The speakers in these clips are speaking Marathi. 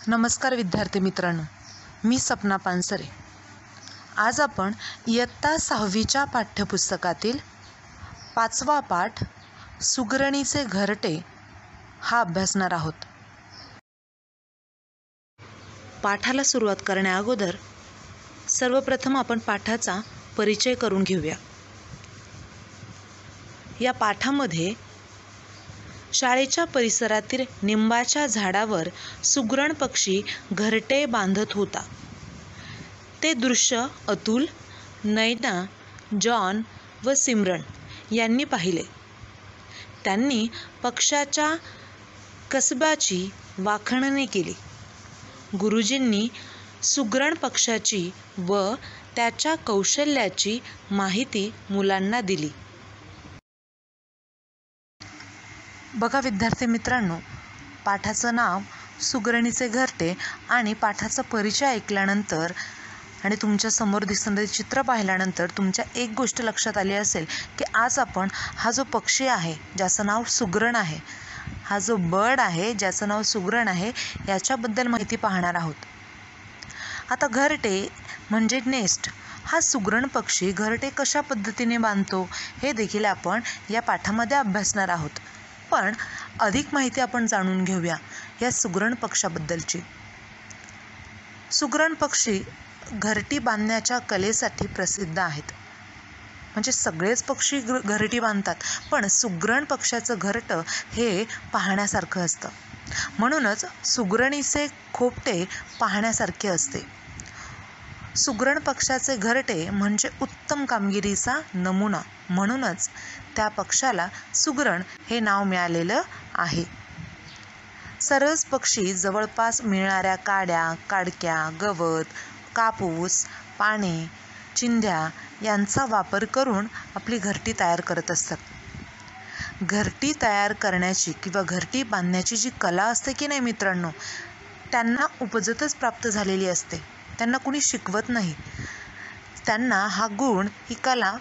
नमस्कार विद्यार्थी मित्रांनो, मी सपना पानसरे। आज आपण इयत्ता 6वीच्या पाठ्यपुस्तकातील 5वा पाठ सुगरणीचे घरटे हा अभ्यासणार आहोत। पाठाला सुरुवात करण्याअगोदर सर्वप्रथम आपण पाठाचा परिचय करून घेऊया। या पाठामध्ये शाळेच्या परिसरातील निंबाच्या झाडावर सुगरण पक्षी घरटे बांधत होता। ते दृश्य अतुल, नैना, जॉन व सिमरन यांनी पाहिले। त्यांनी पक्षाच्या कसब्याची वाखाणणी केली। गुरुजींनी सुगरण पक्षाची व त्याच्या कौशल्याची माहिती मुलांना दिली। बघा विद्यार्थी मित्रांनो, पाठाचं नाव सुगरणीचे घरटे आणि पाठाचा परिचय ऐकल्यानंतर आणि तुमच्या समोर दिसणारे चित्र पाहिल्यानंतर तुमच्या एक गोष्ट लक्षात आली असेल की आज आपण हा जो पक्षी आहे ज्याचं नाव सुगरण आहे, हा जो बर्ड आहे ज्याचं नाव सुगरण आहे, याच्याबद्दल माहिती पाहणार आहोत। आता घरटे म्हणजे नेस्ट, हा सुगरण पक्षी घरटे कशा पद्धतीने बांधतो हे देखील आपण या पाठामध्ये अभ्यासणार आहोत। पण अधिक माहिती आपण जाणून घेऊया या सुगरण पक्षाबद्दलची। सुगरण पक्षी घरटी बांधण्याच्या कलेसाठी प्रसिद्ध आहेत। म्हणजे सगळेच पक्षी घरटी बांधतात, पण सुगरण पक्षाचं घरटं हे पाहण्यासारखं असतं। म्हणूनच सुगरणीचे खोपटे पाहण्यासारखे असते। सुगरण पक्षाचे घरटे म्हणजे उत्तम कामगिरीचा नमुना, म्हणूनच त्या पक्षाला सुगरण हे नाव मिळालेलं आहे। सर्वच पक्षी जवळपास मिळणाऱ्या काड्या, काडक्या, गवत, कापूस, पाने, चिंध्या यांचा वापर करून आपली घरटी तयार करत असतात। घरटी तयार करण्याची किंवा घरटी बांधण्याची जी कला असते की नाही मित्रांनो, त्यांना उपजतच प्राप्त झालेली असते। त्यांना कुणी शिकवत नाही, त्यांना हा गुण, ही कला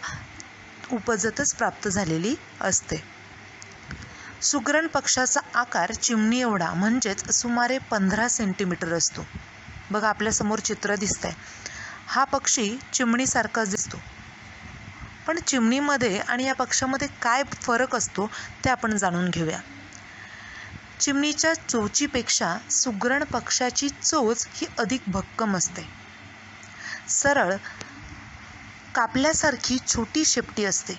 उपजतच प्राप्त झालेली असते। सुगरण पक्षाचा आकार चिमणी एवढा म्हणजेच सुमारे 15 सेंटीमीटर असतो। बघा आपल्या समोर चित्र दिसतंय, हा पक्षी चिमणीसारखाच दिसतो। पण चिमणीमध्ये आणि या पक्षामध्ये काय फरक असतो ते आपण जाणून घेऊया। चिमणीच्या चोचीपेक्षा सुगरण पक्षाची चोच ही अधिक भक्कम असते। सरळ कापल्यासारखी छोटी शेपटी असते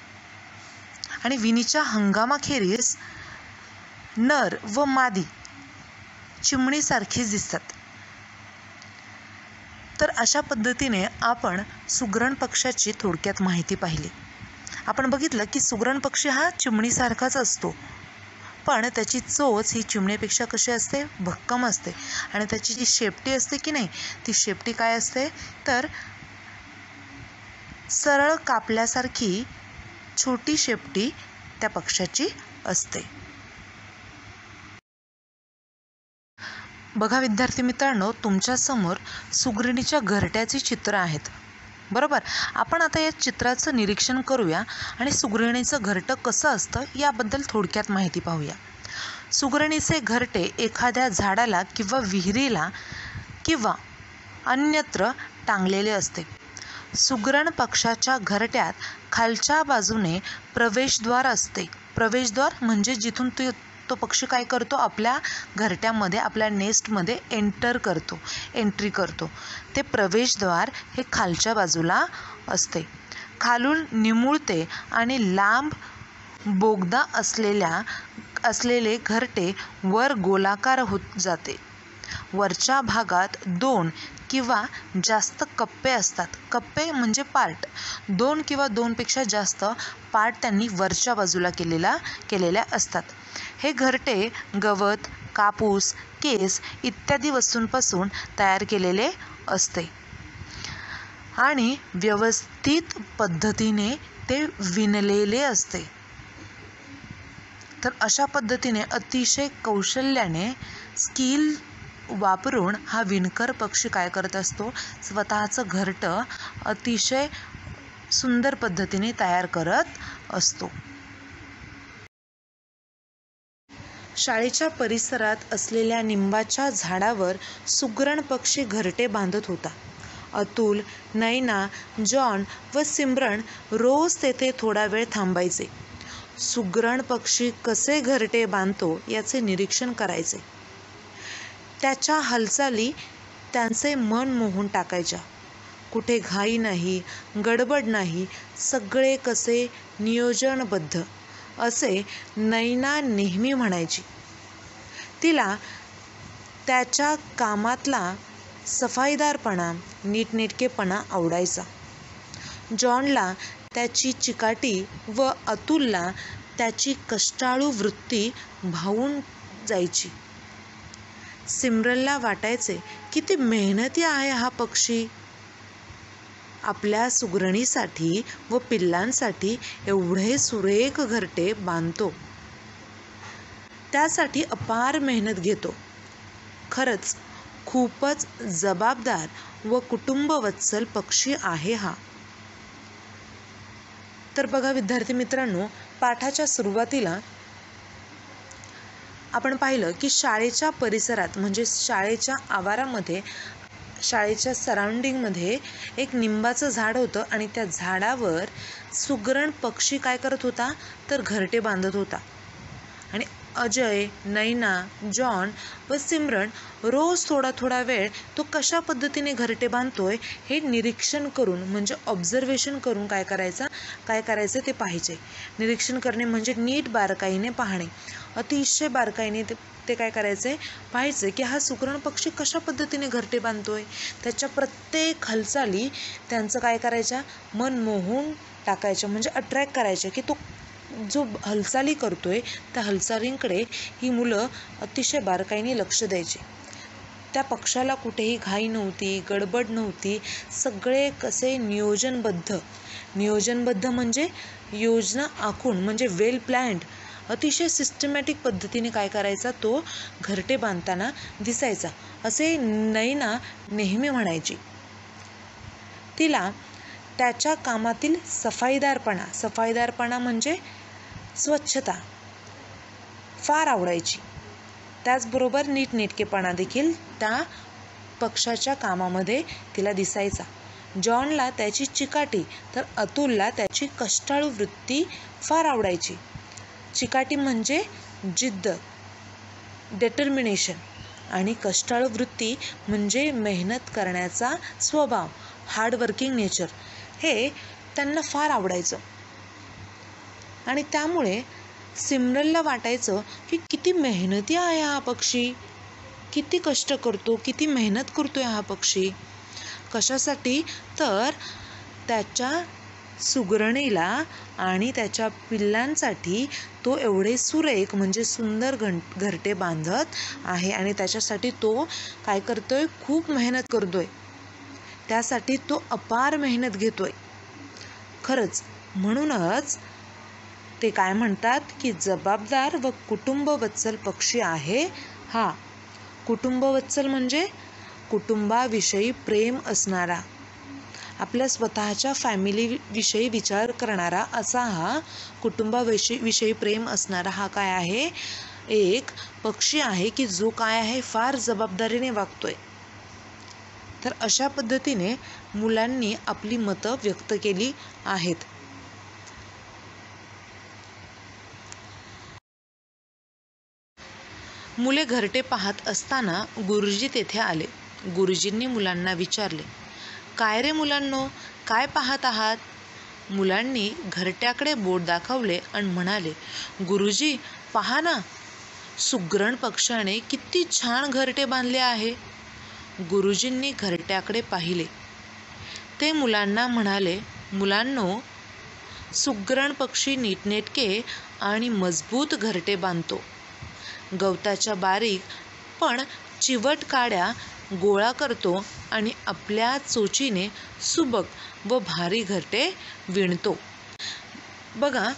आणि विणीच्या हंगामाखेरीस नर व मादी चिमणीसारखीच दिसतात। तर अशा पद्धतीने आपण सुगरण पक्षाची थोडक्यात माहिती पाहिली। आपण बघितलं की सुगरण पक्षी हा चिमणीसारखाच असतो, पण त्याची चोच ही चिमणीपेक्षा कशी असते, भक्कम असते। आणि त्याची जी शेपटी असते की नाही, ती शेपटी काय असते तर सरळ कापल्यासारखी छोटी शेपटी त्या पक्षाची असते। बघा विद्यार्थी मित्रांनो, तुमच्या समोर सुगरणीच्या घरट्याची चित्र आहेत, बरोबर। आपण आता या चित्राचं निरीक्षण करूया आणि सुगरणीचं घरटं कसं असतं याबद्दल थोडक्यात माहिती पाहूया। सुगरणीचे घरटे एखाद्या झाडाला किंवा विहिरीला किंवा अन्यत्र टांगलेले असते। सुगरण पक्षाच्या घरट्यात खालच्या बाजूने प्रवेशद्वार असते। प्रवेशद्वार म्हणजे जिथून तो पक्षी काय करतो, आपल्या घरट्यामध्ये, आपल्या नेस्टमध्ये एंट्री करतो। ते प्रवेशद्वार हे खालच्या बाजूला असते। खालून निमुळते आणि लांब बोगदा असलेले घरटे वर गोलाकार होत जाते। वरच्या भागात 2 किंवा जास्त कप्पे असतात। कप्पे म्हणजे पार्ट, 2 किंवा 2 पेक्षा जास्त पार्ट त्यांनी वरच्या बाजूला केलेल्या असतात। हे घरटे गवत, कापूस, केस इत्यादी वस्तूंपासून तयार केलेले असते आणि व्यवस्थित पद्धतीने ते विणलेले असते। तर अशा पद्धतीने अतिशय कौशल्याने स्किल वापरून हा विणकर पक्षी काय करत असतो, स्वतःचं घरटं अतिशय सुंदर पद्धतीने तयार करत असतो। शाळेच्या परिसरात असलेल्या निंबाच्या झाडावर सुगरण पक्षी घरटे बांधत होता. अतुल, नैना, जॉन व सिमरन रोज तेथे थोडा वेळ थांबायचे. सुगरण पक्षी कसे घरटे बांधतो याचे निरीक्षण करायचे. त्याच्या हालचाली त्यांचे मन मोहून टाकायच्या. कुठे घाई नाही, गडबड नाही, सगळे कसे नियोजनबद्ध असे नैना नेहमी म्हणायची. तिला त्याच्या कामातला सफाईदारपणा, नीटनेटकेपणा आवडायचा. जॉनला त्याची चिकाटी व अतुलला त्याची कष्टाळू वृत्ती भावून जायची. सिमरनला वाटायचे किती मेहनती आहे हा पक्षी. आपल्या सुगरणीसाठी व पिल्लांसाठी एवढे सुरेख घरटे बांधतो. त्यासाठी अपार मेहनत घेतो. खरंच खूपच जबाबदार व कुटुंबवत्सल पक्षी आहे हा. तर बघा विद्यार्थी मित्रांनो, पाठाच्या सुरुवातीला आपण पाहिलं की शाळेच्या परिसरात म्हणजे शाळेच्या आवारामध्ये, शाळेच्या सराउंडिंगमध्ये एक निंबाचं झाड होतं आणि त्या झाडावर सुगरण पक्षी काय करत होता तर घरटे बांधत होता. आणि अजय, नैना, जॉन व सिमरन रोज थोडा थोडा वेळ तो कशा पद्धतीने घरटे बांधतोय हे निरीक्षण करून म्हणजे ऑब्झर्वेशन करून काय करायचं ते पाहिजे. निरीक्षण करणे म्हणजे नीट बारकाईने पाहणे. अतिशय बारकाईने ते काय करायचे पाहायचे की हा सुगरण पक्षी कशा पद्धतीने घरटे बांधतोय. त्याच्या प्रत्येक हालचाली त्यांचं काय करायच्या, मन मोहून टाकायच्या म्हणजे अट्रॅक्ट करायच्या की तो जो हालचाली करतोय त्या हालचालींकडे ही मुलं अतिशय बारकाईने लक्ष द्यायचे. त्या पक्षाला कुठेही घाई नव्हती, गडबड नव्हती, सगळे कसे नियोजनबद्ध म्हणजे योजना आखून म्हणजे वेल प्लॅन्ड, अतिशय सिस्टमॅटिक पद्धतीने काय करायचा तो घरटे बांधताना दिसायचा असे नैना नेहमी म्हणायची. तिला त्याच्या कामातील सफाईदारपणा म्हणजे स्वच्छता फार आवडायची. त्याचबरोबर नीटनेटकेपणा देखील त्या पक्षाच्या कामामध्ये तिला दिसायचा. जॉनला त्याची चिकाटी तर अतुलला त्याची कष्टाळू वृत्ती फार आवडायची. चिकाटी म्हणजे जिद्द, डिटर्मिनेशन आणि कष्टाळू वृत्ती म्हणजे मेहनत करण्याचा स्वभाव, हार्डवर्किंग नेचर हे त्यांना फार आवडायचं. आणि त्यामुळे सिमरनला वाटायचं की किती मेहनती आहे हा पक्षी, किती कष्ट करतो, किती मेहनत करतोय हा पक्षी. कशासाठी तर त्याच्या सुगरणीला आणि त्याच्या पिल्लांसाठी तो एवढे सुरेख म्हणजे सुंदर घरटे बांधत आहे आणि त्याच्यासाठी तो काय करतोय, खूप मेहनत करतोय. त्यासाठी तो अपार मेहनत घेतोय. खरंच म्हणूनच ते काय म्हणतात की जबाबदार व कुटुंबवत्सल पक्षी आहे हा. कुटुंबवत्सल म्हणजे कुटुंबाविषयी प्रेम असणारा, आपल्या स्वतःच्या फॅमिलीविषयी विचार करणारा असा हा कुटुंबाविषयी प्रेम असणारा हा काय आहे, एक पक्षी आहे की जो काय आहे फार जबाबदारीने वागतोय. तर अशा पद्धतीने मुलांनी आपली मतं व्यक्त केली आहेत. मुले घरटे पाहत असताना गुरुजी तेथे आले. गुरुजींनी मुलांना विचारले, काय रे मुलांनो, काय पाहत आहात? मुलांनी घरट्याकडे बोट दाखवले आणि म्हणाले, गुरुजी पहा ना, सुगरण पक्षाने किती छान घरटे बांधले आहे. गुरुजींनी घरट्याकडे पाहिले. ते मुलांना म्हणाले, मुलांनो, सुगरण पक्षी नीटनेटके आणि मजबूत घरटे बांधतो. गवताच्या बारीक पण चिवट काड्या गोळा करतो आणि आपल्या चोचीने सुबक व भारी घरटे विणतो. बघा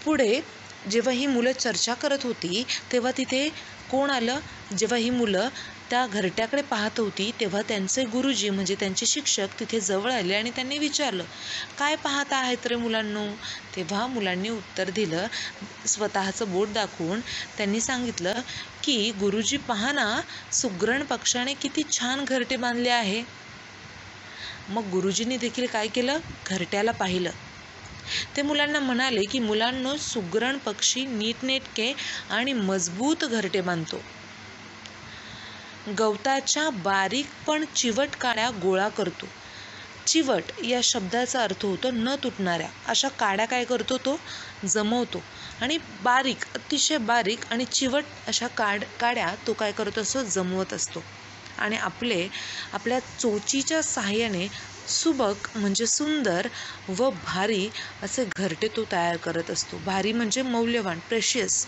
पुढे जेव्हा ही मुलं चर्चा करत होती तेव्हा तिथे कोण आलं, जेव्हा ही मुलं त्या घरट्याकडे पाहत होती तेव्हा त्यांचे गुरुजी म्हणजे त्यांचे शिक्षक तिथे जवळ आले आणि त्यांनी विचारलं, काय पाहत आहेत रे मुलांनो? तेव्हा मुलांनी उत्तर दिलं, स्वतःचं बोट दाखवून त्यांनी सांगितलं की गुरुजी पहा ना, सुगरण पक्षाने किती छान घरटे बांधले आहे. मग गुरुजींनी देखील काय केलं, घरट्याला पाहिलं. ते मुलांना म्हणाले की मुलांनो, सुगरण पक्षी नीटनेटके आणि मजबूत घरटे बांधतो. गवताच्या बारीक पण चिवट काड्या गोळा करतो. चिवट या शब्दाचा अर्थ होतो न तुटणाऱ्या. अशा काड्या काय करतो तो, जमवतो. आणि बारीक, अतिशय बारीक आणि चिवट अशा काड्या तो काय करत असतो, जमवत असतो. आणि आपल्या चोचीच्या साहाय्याने सुबक म्हणजे सुंदर व भारी असे घरटे तो तयार करत असतो. भारी म्हणजे मौल्यवान, प्रेशियस.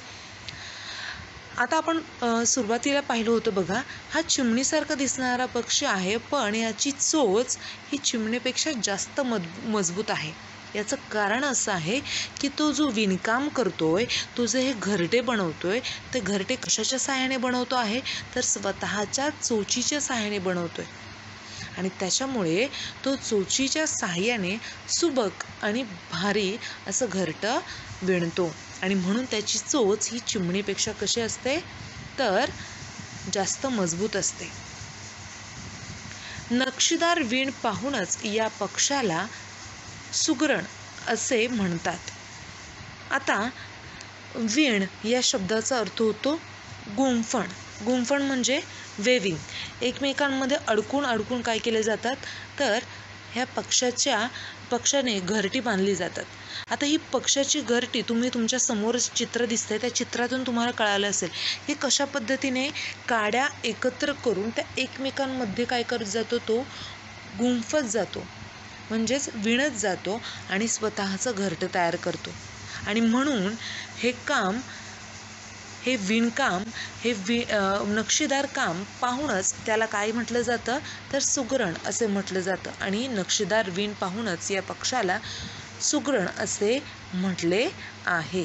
आता आपण सुरुवातीला पाहिलं होतं बघा, हा चिमणीसारखा दिसणारा पक्षी आहे, पण याची चोच ही चिमणीपेक्षा जास्त मजबूत आहे. याचं कारण असं आहे की तो जो विणकाम करतोय, तो जे हे घरटे बनवतोय, ते घरटे कशाच्या साहाय्याने बनवतो आहे, तर स्वतःच्या चोचीच्या साहाय्याने बनवतोय. आणि त्याच्यामुळे तो चोचीच्या साहाय्याने सुबक आणि भारी असं घरटं विणतो. आणि म्हणून त्याची चोच ही चिमणीपेक्षा कशी असते, तर जास्त मजबूत असते. नक्षीदार वीण पाहूनच या पक्षाला सुगरण असे म्हणतात. आता वीण या शब्दाचा अर्थ होतो गुंफण. गुंफण म्हणजे वेविंग. एकमेकांमध्ये अडकून काय केले जातात, तर ह्या पक्षाने घरटी बांधली जातात. आता ही पक्षाची घरटी तुम्ही तुमच्या समोर चित्र दिसतंय, त्या चित्रातून तुम्हाला कळालं असेल की कशा पद्धतीने काड्या एकत्र करून त्या एकमेकांमध्ये काय करत जातो, तो गुंफत जातो, म्हणजेच विणत जातो आणि स्वतःचं घरटं तयार करतो. आणि म्हणून हे विणकाम, नक्षीदार काम पाहूनच त्याला काय म्हटलं जातं, तर सुगरण असे म्हटलं जातं. आणि नक्षीदार वीण पाहूनच या पक्षाला सुगरण असे म्हटले आहे.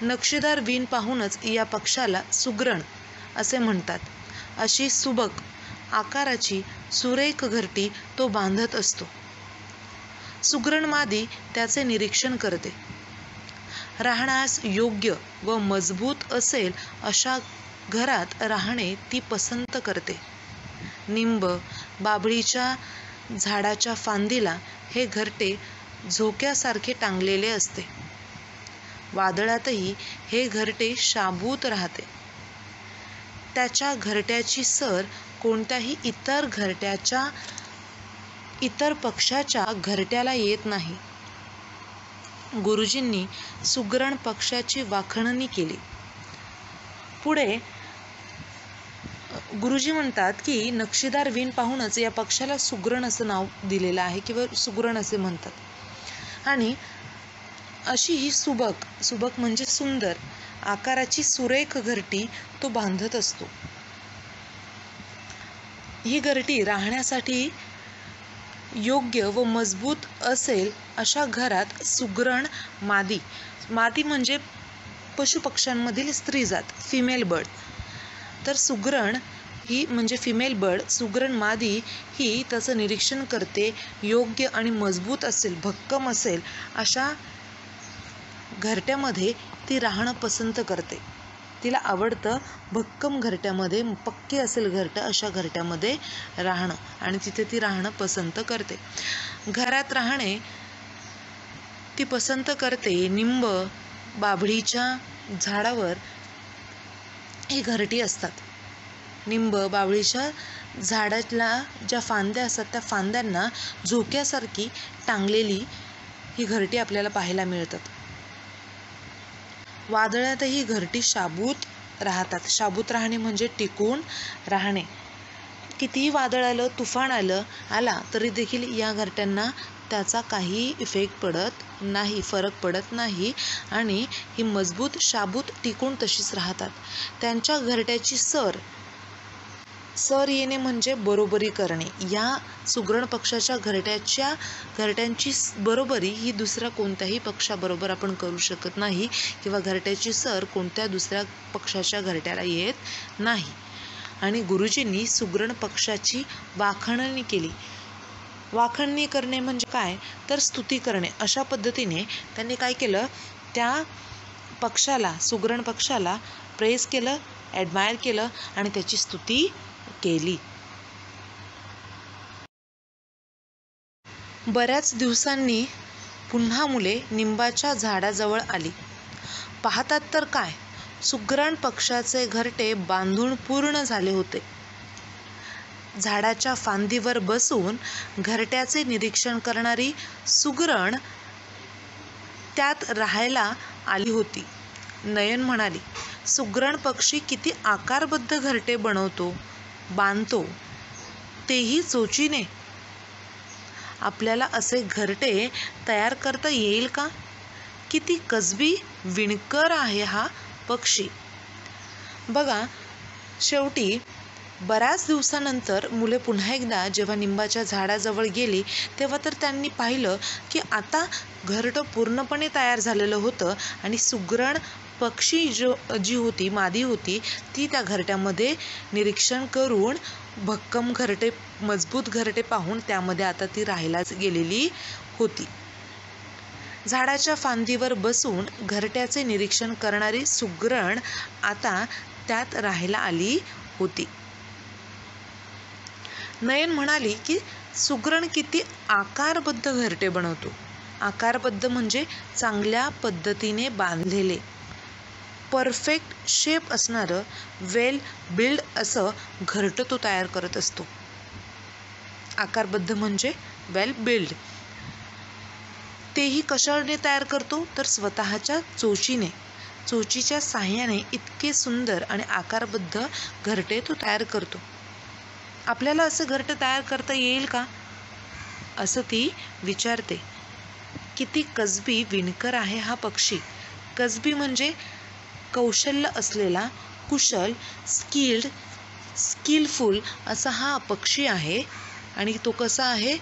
नक्षीदार वीण पाहूनच या पक्षाला सुगरण असे म्हणतात. अशी सुबक आकाराची सुरेख घरटी तो बांधत असतो. सुगरण मादी त्याचे निरीक्षण करते. राहण्यास योग्य व मजबूत असेल अशा घरात राहणे ती पसंत करते. निंब, बाभळीच्या झाडाच्या फांदीला हे घरटे झोक्यासारखे टांगलेले असते. वादळातही हे घरटे शाबूत राहते. त्याच्या घरट्याची सर कोणत्याही इतर पक्षाच्या घरट्याला येत नाही. गुरुजींनी सुगरण पक्षाची वाखाणणी केली. पुढे गुरुजी म्हणतात की नक्षीदार वीण पाहूनच या पक्षाला सुगरण असं नाव दिलेलं आहे किंवा सुगरण असे म्हणतात. आणि अशी ही सुबक म्हणजे सुंदर आकाराची सुरेख घरटी तो बांधत असतो. ही घरटी राहण्यासाठी योग्य व मजबूत असेल अशा घरात सुगरण मादी म्हणजे पशुपक्ष्यांमधील स्त्री जात, फिमेल बर्ड. तर सुगरण ही म्हणजे फिमेल बर्ड, सुगरण मादी ही त्याचं निरीक्षण करते. योग्य आणि मजबूत असेल, भक्कम असेल अशा घरट्यामध्ये ती राहणं पसंत करते. तिला आवडतं भक्कम घरट्यामध्ये, पक्के असेल घरटं अशा घरट्यामध्ये राहणं, आणि तिथे ती राहणं पसंत करते. घरात राहणे ती पसंत करते. निंब, बाभळीच्या झाडावर ही घरटी असतात. निंब, बाभळीच्या झाडाला ज्या फांद्या असतात त्या फांद्यांना झोक्यासारखी टांगलेली ही घरटी आपल्याला पाहायला मिळतात. वादळातही घरटी शाबूत राहतात. शाबूत राहणे म्हणजे टिकून राहणे. कितीही वादळ आलं, तुफान आला तरी देखील या घरट्यांना त्याचा काही इफेक्ट पडत नाही, फरक पडत नाही, आणि ही मजबूत शाबूत टिकून तशीच राहतात. त्यांच्या घरट्याची सर सर येणे म्हणजे बरोबरी करणे. या सुगरण पक्षाच्या घरट्यांची बरोबरी ही दुसऱ्या कोणत्याही पक्षाबरोबर आपण करू शकत नाही किंवा घरट्याची सर कोणत्या दुसऱ्या पक्षाच्या घरट्याला येत नाही. आणि गुरुजींनी सुगरण पक्षाची वाखाणणी केली. वाखाणणी करणे म्हणजे काय, तर स्तुती करणे. अशा पद्धतीने त्यांनी काय केलं, त्या पक्षाला, सुगरण पक्षाला प्रेज केलं, ॲडमायर केलं आणि त्याची स्तुती केली. बऱ्याच दिवसांनी पुन्हा मुले निंबाच्या झाडाजवळ आली. पाहतात तर काय, सुगरण पक्षाचे घरटे बांधून पूर्ण झाले होते. झाडाच्या फांदीवर बसून घरट्याचे निरीक्षण करणारी सुगरण त्यात राहायला आली होती. नयन म्हणाली, सुगरण पक्षी किती आकारबद्ध घरटे बांधतो, तेही चोचीने. आपल्याला असे घरटे तयार करता येईल का? किती कसबी विणकर आहे हा पक्षी. बघा, शेवटी बऱ्याच दिवसानंतर मुले पुन्हा एकदा जेव्हा निंबाच्या झाडाजवळ गेली तेव्हा तर त्यांनी पाहिलं की आता घरटं पूर्णपणे तयार झालेलं होतं आणि सुगरण पक्षी जी होती, मादी होती, ती त्या घरट्यामध्ये निरीक्षण करून भक्कम घरटे, मजबूत घरटे पाहून त्यामध्ये आता ती राहायलाच गेलेली होती. झाडाच्या फांदीवर बसून घरट्याचे निरीक्षण करणारी सुगरण आता त्यात राहायला आली होती. नयन म्हणाली की सुगरण किती आकारबद्ध घरटे बनवतो. आकारबद्ध म्हणजे चांगल्या पद्धतीने बांधलेले, परफेक्ट शेप असणारं, वेल बिल्ड असं घरटं तो तयार करत असतो. आकारबद्ध म्हणजे वेल बिल्ड. तेही कशाने तयार करतो, तर स्वतःच्या चोचीच्या साह्याने इतके सुंदर आणि आकारबद्ध घरटे तो तयार करतो. आपल्याला असं घरटं तयार करता येईल का, असं ती विचारते. किती कसबी विणकर आहे हा पक्षी. कसबी म्हणजे कौशल्य असलेला, कुशल, स्किलफुल असा हा पक्षी आहे. आणि तो कसा आहे,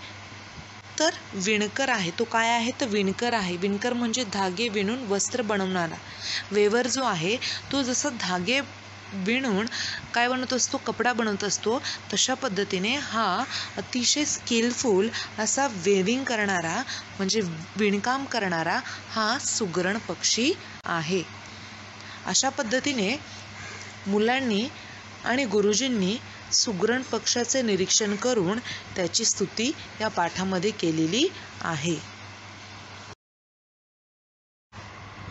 तर विणकर आहे. तो काय आहे, तर विणकर आहे. विणकर म्हणजे धागे विणून वस्त्र बनवणारा. वेवर जो आहे तो जसं धागे विणून काय बनवत असतो, कपडा बनवत असतो, तशा पद्धतीने हा अतिशय स्किलफुल असा वेविंग करणारा म्हणजे विणकाम करणारा हा सुगरण पक्षी आहे. अशा पद्धतीने मुलांनी आणि गुरुजींनी सुगरण पक्षाचे निरीक्षण करून त्याची स्तुती या पाठामध्ये केलेली आहे.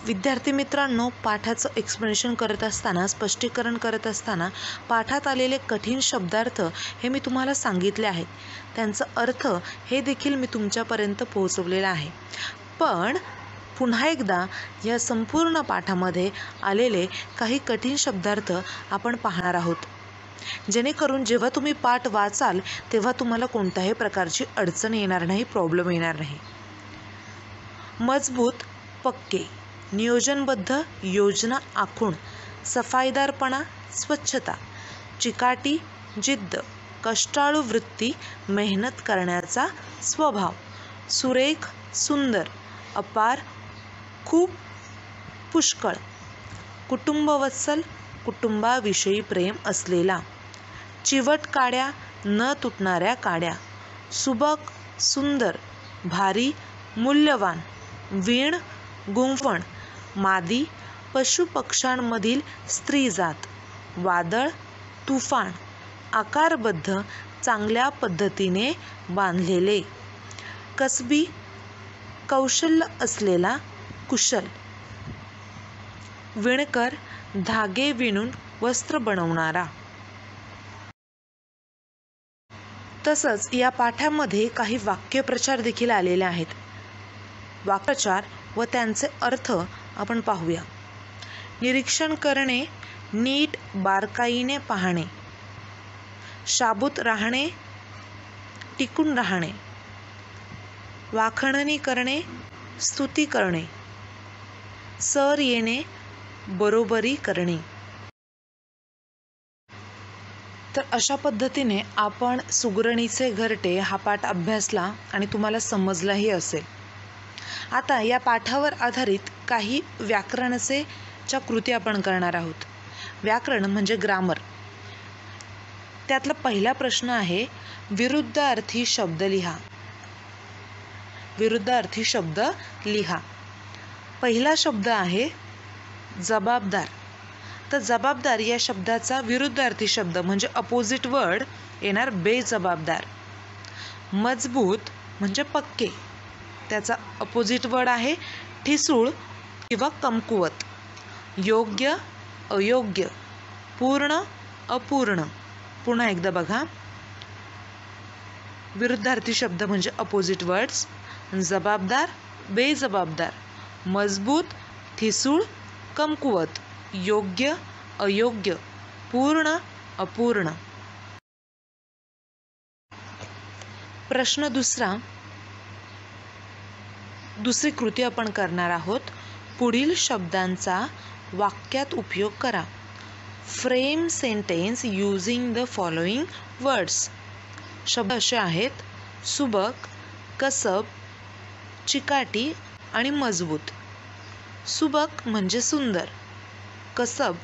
विद्यार्थी मित्रांनो, पाठाचं एक्सप्लेनेशन करत असताना, स्पष्टीकरण करत असताना पाठात आलेले कठीण शब्दार्थ हे मी तुम्हाला सांगितले आहेत. त्यांचा अर्थ हे देखील मी तुमच्यापर्यंत पोहोचवलेला आहे. पण पुन्हा एकदा या संपूर्ण पाठामध्ये आलेले काही कठीण शब्दार्थ आपण पाहणार आहोत, जेणेकरून जेव्हा तुम्ही पाठ वाचाल तेव्हा तुम्हाला कोणत्याही प्रकारची अडचण येणार नाही, प्रॉब्लेम येणार नाही. मजबूत, पक्के, नियोजनबद्ध, योजना आखून, सफाईदारपणा, स्वच्छता, चिकाटी, जिद्द, कष्टाळू वृत्ती, मेहनत करण्याचा स्वभाव, सुरेख, सुंदर, अपार, खूप, पुष्कळ, कुटुंबवत्सल, कुटुंबाविषयी प्रेम असलेला, चिवट काड्या, न तुटणाऱ्या काड्या, सुबक, सुंदर, भारी, मूल्यवान, वीण, गुंफण, मादी, पशुपक्ष्यांमधील स्त्रीजात, वादळ, तुफान, आकारबद्ध, चांगल्या पद्धतीने बांधलेले, कसबी, कौशल्य असलेला, कुशल, विणकर, धागे विणून वस्त्र बनवणारा. तसंच या पाठामध्ये काही वाक्यप्रचार देखील आलेले आहेत. वाक्यप्रचार व त्यांचे अर्थ आपण पाहूया. निरीक्षण करणे, नीट बारकाईने पाहणे, शाबूत राहणे, टिकून राहणे, वाखाणणी करणे, स्तुती करणे, सर येणे, बरोबरी करणे. तर अशा पद्धतीने आपण सुगरणीचे घरटे हा पाठ अभ्यासला आणि तुम्हाला समजलाही असेल. आता या पाठावर आधारित काही व्याकरणाच्या कृती आपण करणार आहोत. व्याकरण म्हणजे ग्रामर. त्यातला पहिला प्रश्न आहे विरुद्धार्थी शब्द लिहा. विरुद्धार्थी शब्द लिहा. पहिला शब्द आहे जबाबदार. तर जबाबदार या शब्दाचा विरुद्धार्थी शब्द म्हणजे अपोजिट वर्ड येणार बेजबाबदार. मजबूत म्हणजे पक्के, त्याचा अपोजिट वर्ड आहे ठिसूळ किंवा कमकुवत. योग्य अयोग्य, पूर्ण अपूर्ण. पुन्हा एकदा बघा, विरुद्धार्थी शब्द म्हणजे अपोजिट वर्ड्स. जबाबदार बेजबाबदार, मजबूत ठिसूळ कमकुवत, योग्य अयोग्य, पूर्ण अपूर्ण. प्रश्न दुसरी कृती आपण करणार आहोत. पुढील शब्दांचा वाक्यात उपयोग करा. Frame sentence using the following words. शब्द असे आहेत सुबक, कसब, चिकाटी आणि मजबूत. सुबक म्हणजे सुंदर, कसब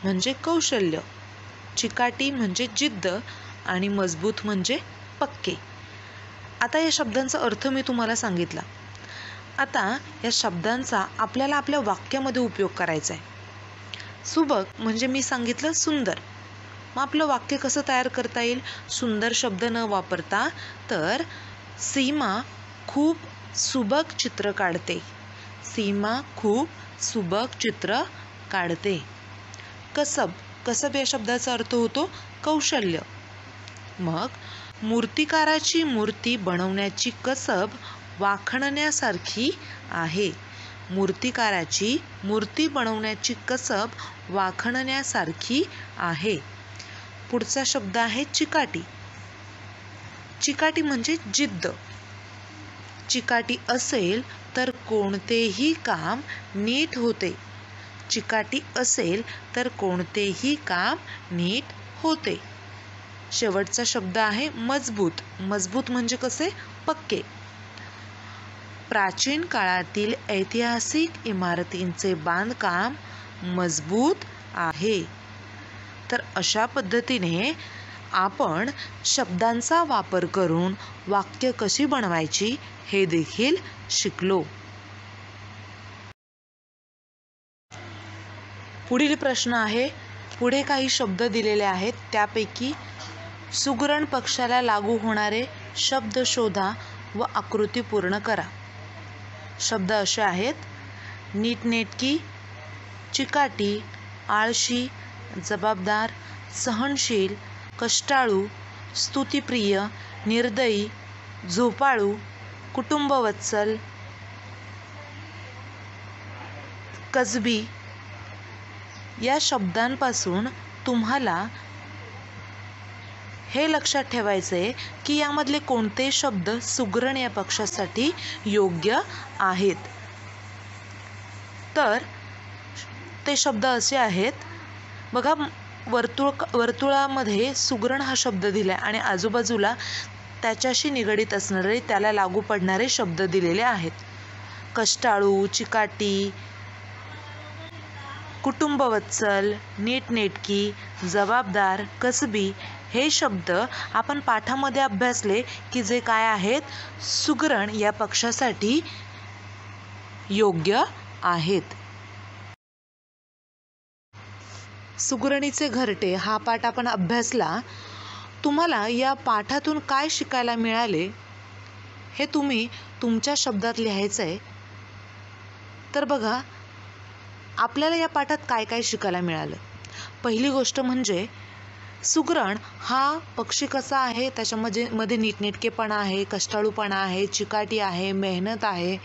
म्हणजे कौशल्य, चिकाटी म्हणजे जिद्द आणि मजबूत म्हणजे पक्के. आता या शब्दांचा अर्थ मी तुम्हाला सांगितला. आता या शब्दांचा आपल्याला आपल्या वाक्यामध्ये उपयोग करायचा आहे. सुबक म्हणजे मी सांगितलं सुंदर. मग आपलं वाक्य कसं तयार करता येईल? सुंदर शब्द न वापरता तर सीमा खूप सुबक चित्र काढते. सीमा खूप सुबक चित्र काढते. कसब, कसब या शब्दाचा अर्थ होतो कौशल्य. मग मूर्तिकाराची मूर्ती बनवण्याची कसब वाखणण्यासारखी आहे. मूर्तिकाराची मूर्ती बनवण्याची कसब वाखणण्यासारखी आहे. पुढचा शब्द आहे चिकाटी. चिकाटी म्हणजे जिद्द. चिकाटी असेल तर कोणतेही काम नीट होते. चिकाटी असेल तर कोणतेही काम नीट होते. शेवटचा शब्द आहे मजबूत. मजबूत म्हणजे कसे? पक्के. प्राचीन काळातील ऐतिहासिक इमारतींचे बांधकाम मजबूत आहे. तर अशा पद्धतीने आपण शब्दांचा वापर करून वाक्य कशी बनवायची हे देखील शिकलो. पुढील प्रश्न आहे, पुढे काही शब्द दिलेले आहेत त्यापैकी सुगरण पक्षाला लागू होणारे शब्द शोधा व आकृती पूर्ण करा. शब्द असे आहेत नीटनेटकी, चिकाटी, आळशी, जबाबदार, सहनशील, कष्टाळू, स्तुतिप्रिय, निर्दयी, झोपाळू, कुटुंबवत्सल, कसबी. या शब्दांपासून तुम्हाला हे लक्षात ठेवायचे की यामधले कोणते शब्द सुगरण या पक्षासाठी योग्य आहेत. तर ते शब्द असे आहेत बघा, वर्तुळामध्ये सुगरण हा शब्द दिला आणि आजूबाजूला त्याच्याशी निगडीत असणारे त्याला लागू पडणारे शब्द दिलेले आहेत. कष्टाळू, चिकाटी, कुटुंबवत्सल, नीटनेटकी, जबाबदार, कसबी हे शब्द आपण पाठामध्ये अभ्यासले की जे काय आहेत, सुगरण या पक्षासाठी योग्य आहेत. सुगरणीचे घरटे हा पाठ आपण अभ्यासला. तुम्हाला या पाठातून काय शिकायला मिळाले हे तुम्ही तुमच्या शब्दात लिहायचं आहे. तर बघा, आपल्याला या पाठात काय काय शिकायला मिळालं. पहिली गोष्ट म्हणजे सुगरण हा पक्षी कसा आहे, त्याच्यामध्ये नीटनेटकेपणा आहे, कष्टाळूपणा आहे, चिकाटी आहे, मेहनत आहे.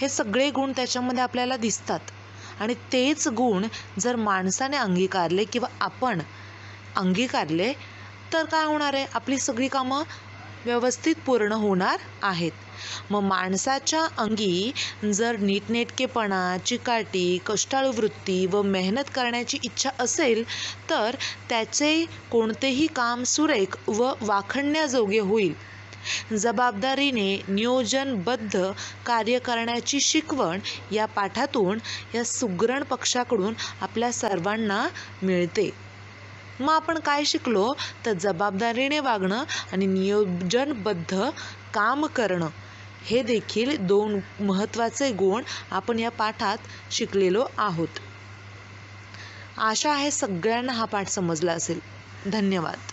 हे सगळे गुण त्याच्यामध्ये आपल्याला दिसतात. आणि तेच गुण जर माणसाने अंगीकारले किंवा आपण अंगीकारले तर काय होणार आहे, आपली सगळी कामं व्यवस्थित पूर्ण होणार आहेत. मग माणसाच्या अंगी जर नीटनेटकेपणा, चिकाटी, कष्टाळू वृत्ती व मेहनत करण्याची इच्छा असेल तर त्याचे कोणतेही काम सुरेख व वाखाणण्याजोगे होईल. जबाबदारीने नियोजनबद्ध कार्य करण्याची शिकवण या पाठातून या सुगरण पक्षाकडून आपल्या सर्वांना मिळते. मग आपण काय शिकलो तर जबाबदारीने वागणं आणि नियोजनबद्ध काम करणं हे देखील 2 महत्त्वाचे गुण आपण या पाठात शिकलेलो आहोत. आशा आहे सगळ्यांना हा पाठ समजला असेल. धन्यवाद.